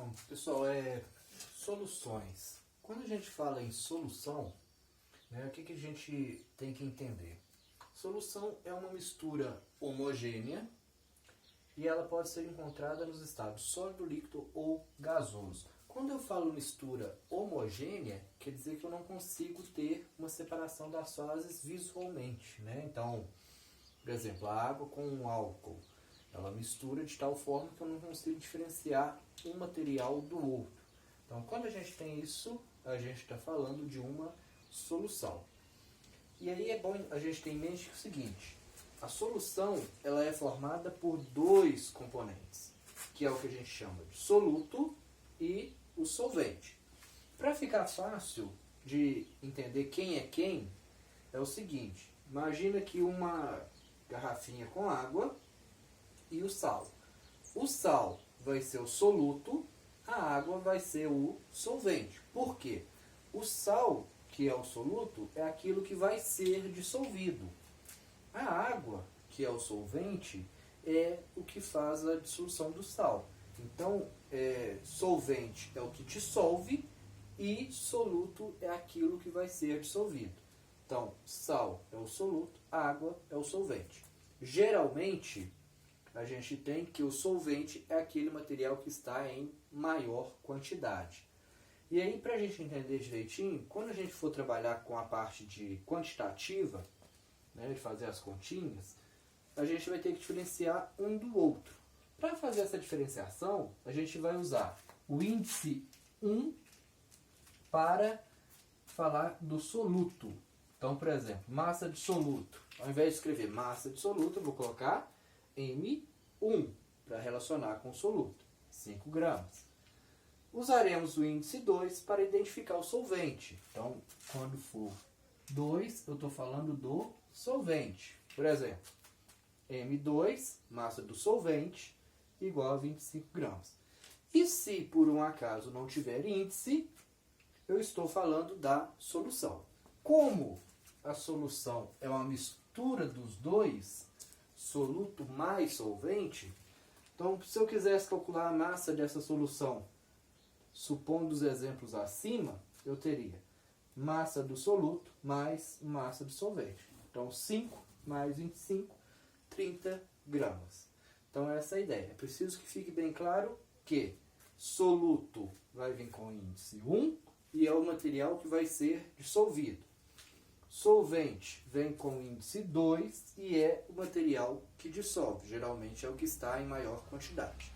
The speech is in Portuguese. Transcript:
Bom, pessoal, soluções. Quando a gente fala em solução, né, o que a gente tem que entender? Solução é uma mistura homogênea e ela pode ser encontrada nos estados sólido, líquido ou gasoso. Quando eu falo mistura homogênea, quer dizer que eu não consigo ter uma separação das fases visualmente, né? Então, por exemplo, a água com o álcool, ela mistura de tal forma que eu não consigo diferenciar um material do outro. Então, quando a gente tem isso, a gente está falando de uma solução. E aí é bom a gente ter em mente o seguinte: a solução ela é formada por dois componentes, que é o que a gente chama de soluto e o solvente. Para ficar fácil de entender quem é quem, é o seguinte: imagina que uma garrafinha com água e o sal. O sal vai ser o soluto, a água vai ser o solvente. Por quê? O sal, que é o soluto, é aquilo que vai ser dissolvido. A água, que é o solvente, é o que faz a dissolução do sal. Então, solvente é o que dissolve e soluto é aquilo que vai ser dissolvido. Então, sal é o soluto, água é o solvente. Geralmente, a gente tem que o solvente é aquele material que está em maior quantidade. E aí, para a gente entender direitinho, quando a gente for trabalhar com a parte de quantitativa, né, de fazer as continhas, a gente vai ter que diferenciar um do outro. Para fazer essa diferenciação, a gente vai usar o índice 1 para falar do soluto. Então, por exemplo, massa de soluto. Ao invés de escrever massa de soluto, eu vou colocar M1 para relacionar com o soluto, 5 gramas. Usaremos o índice 2 para identificar o solvente. Então, quando for 2, eu estou falando do solvente. Por exemplo, M2, massa do solvente, igual a 25 gramas. E se por um acaso não tiver índice, eu estou falando da solução. Como a solução é uma mistura dos dois, soluto mais solvente, então se eu quisesse calcular a massa dessa solução, supondo os exemplos acima, eu teria massa do soluto mais massa do solvente. Então 5 mais 25, 30 gramas. Então essa é a ideia. É preciso que fique bem claro que soluto vai vir com índice 1 e é o material que vai ser dissolvido. Solvente vem com índice 2 e é o material que dissolve. Geralmente é o que está em maior quantidade.